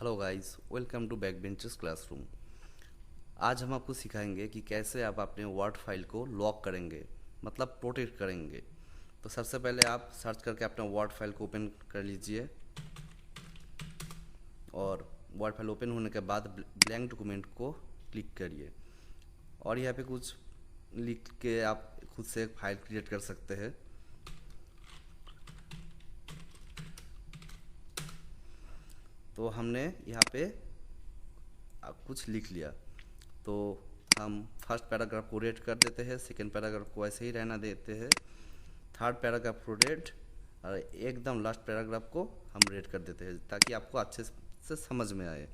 Hello guys, welcome to back benches classroom. आज हम आपको सिखाएंगे कि कैसे आप अपने वर्ड फाइल को लॉक करेंगे, मतलब प्रोटेक्ट करेंगे। तो सबसे पहले आप सर्च करके अपना वर्ड फाइल को ओपन कर लीजिए और वर्ड फाइल ओपन होने के बाद ब्लैंक डॉक्यूमेंट को क्लिक करिए और यहाँ पे कुछ लिख के आप खुद से एक फाइल क्रिएट कर सकते हैं। तो हमने यहाँ पे कुछ लिख लिया, तो हम फर्स्ट पैराग्राफ को रेड कर देते हैं, सेकेंड पैराग्राफ को ऐसे ही रहना देते हैं, थर्ड पैराग्राफ को रेड और एकदम लास्ट पैराग्राफ को हम रेड कर देते हैं ताकि आपको अच्छे से समझ में आए।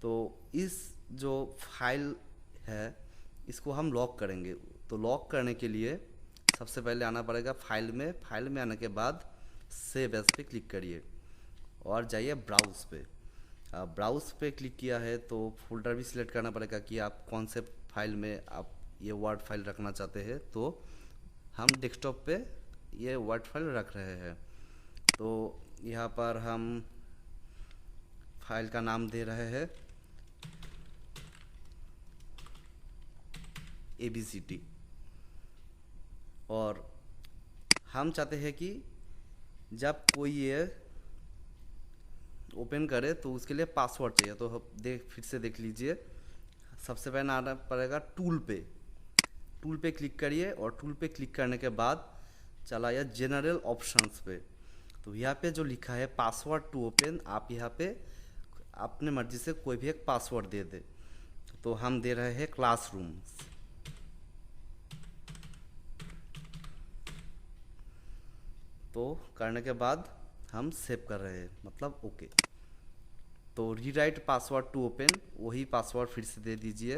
तो इस जो फाइल है इसको हम लॉक करेंगे। तो लॉक करने के लिए सबसे पहले आना पड़ेगा फाइल में आने के बाद सेव एज पे क्लिक करिए और जाइए ब्राउज़ पे। ब्राउज़ पे क्लिक किया है तो फोल्डर भी सिलेक्ट करना पड़ेगा कि आप कौन से फाइल में आप ये वर्ड फाइल रखना चाहते हैं। तो हम डेस्कटॉप पे ये वर्ड फाइल रख रहे हैं। तो यहाँ पर हम फाइल का नाम दे रहे हैं ABCD और हम चाहते हैं कि जब कोई ये ओपन करे तो उसके लिए पासवर्ड चाहिए। तो फिर से देख लीजिए, सबसे पहले आना पड़ेगा टूल पे क्लिक करिए और टूल पे क्लिक करने के बाद चलाइए जनरल ऑप्शंस पे। तो यहाँ पे जो लिखा है पासवर्ड टू ओपन, आप यहाँ पे अपने मर्जी से कोई भी एक पासवर्ड दे दे। तो हम दे रहे हैं क्लासरूम। तो करने के बाद हम सेव कर रहे हैं, मतलब ओके। तो रीराइट पासवर्ड टू ओपन, वही पासवर्ड फिर से दे दीजिए।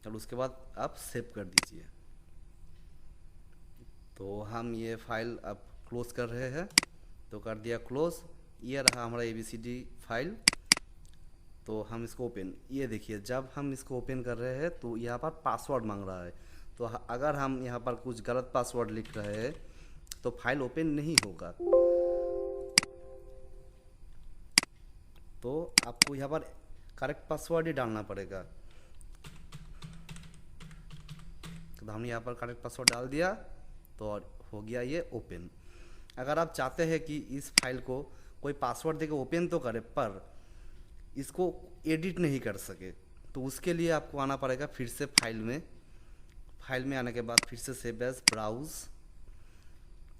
और उसके बाद आप सेव कर दीजिए। तो हम ये फाइल अब क्लोज कर रहे हैं, तो कर दिया क्लोज। ये रहा हमारा ABCD फाइल। तो हम इसको ओपन, ये देखिए जब हम इसको ओपन कर रहे हैं तो यहाँ पर पासवर्ड मांग रहा है। तो अगर हम यहाँ पर कुछ गलत पासवर्ड लिख रहे हैं तो फाइल ओपन नहीं होगा। तो आपको यहाँ पर करेक्ट पासवर्ड ही डालना पड़ेगा। तो हमने यहाँ पर करेक्ट पासवर्ड डाल दिया तो हो गया ये ओपन। अगर आप चाहते हैं कि इस फाइल को कोई पासवर्ड देके ओपन तो करे पर इसको एडिट नहीं कर सके, तो उसके लिए आपको आना पड़ेगा फिर से फाइल में आने के बाद फिर से सेव एज ब्राउज।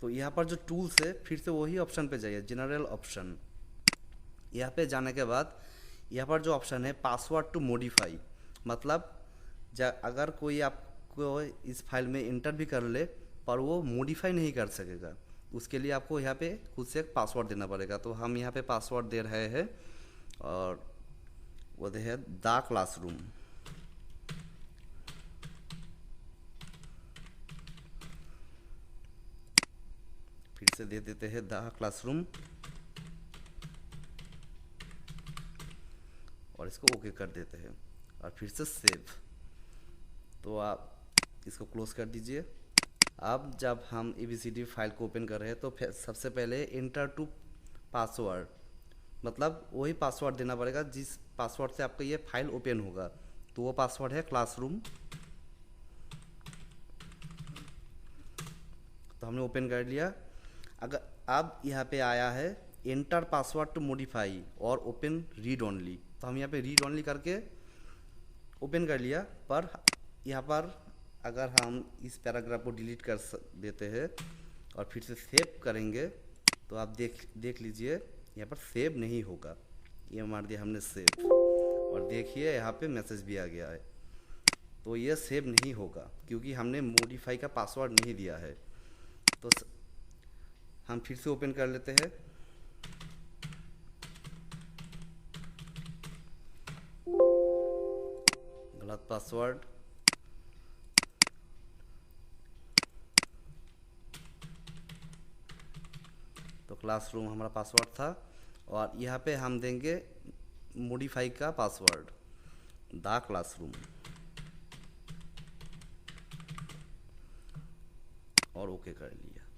तो यहाँ पर जो टूल्स है फिर से वही ऑप्शन पे जाइए, जनरल ऑप्शन। यहाँ पे जाने के बाद यहाँ पर जो ऑप्शन है पासवर्ड टू मॉडिफाई, मतलब अगर कोई आपको इस फाइल में इंटर भी कर ले पर वो मॉडिफाई नहीं कर सकेगा, उसके लिए आपको यहाँ पे खुद से एक पासवर्ड देना पड़ेगा। तो हम यहाँ पे पासवर्ड दे रहे हैं और वो दे है द क्लासरूम। फिर से दे देते हैं द क्लासरूम और इसको ओके कर देते हैं और फिर से सेव। तो आप इसको क्लोज कर दीजिए। अब जब हम ABCD फाइल को ओपन कर रहे हैं तो सबसे पहले इंटर टू पासवर्ड, मतलब वही पासवर्ड देना पड़ेगा जिस पासवर्ड से आपका ये फाइल ओपन होगा। तो वो पासवर्ड है क्लासरूम। तो हमने ओपन कर लिया। अगर अब यहाँ पे आया है एंटर पासवर्ड टू मॉडिफाई और ओपन रीड ओनली, तो हम यहाँ पे रीड ओनली करके ओपन कर लिया। पर यहाँ पर अगर हम इस पैराग्राफ को डिलीट कर देते हैं और फिर से सेव करेंगे तो आप देख लीजिए यहाँ पर सेव नहीं होगा। ये मार दिया हमने सेव और देखिए यहाँ पे मैसेज भी आ गया है। तो ये सेव नहीं होगा क्योंकि हमने मॉडिफाई का पासवर्ड नहीं दिया है। तो हम फिर से ओपन कर लेते हैं। गलत पासवर्ड, तो क्लासरूम हमारा पासवर्ड था और यहाँ पे हम देंगे मॉडिफाई का पासवर्ड द क्लासरूम और ओके कर लिया।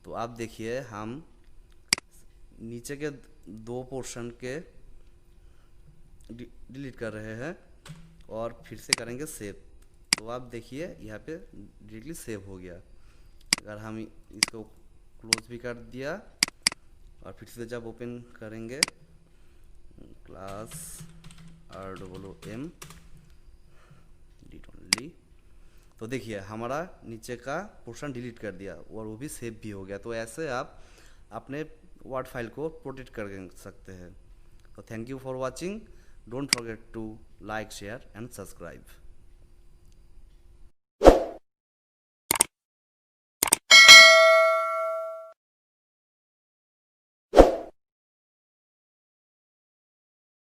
तो आप देखिए हम नीचे के दो पोर्शन के डिलीट कर रहे हैं और फिर से करेंगे सेव। तो आप देखिए यहाँ पे डायरेक्टली सेव हो गया। अगर हम इसको क्लोज भी कर दिया और फिर से जब ओपन करेंगे क्लास ROOM डिलीट ओनली, तो देखिए हमारा नीचे का पोर्शन डिलीट कर दिया और वो भी सेव भी हो गया। तो ऐसे आप अपने वर्ड फाइल को प्रोटेक्ट कर सकते हैं। तो thank you for watching. Don't forget to like, share and subscribe.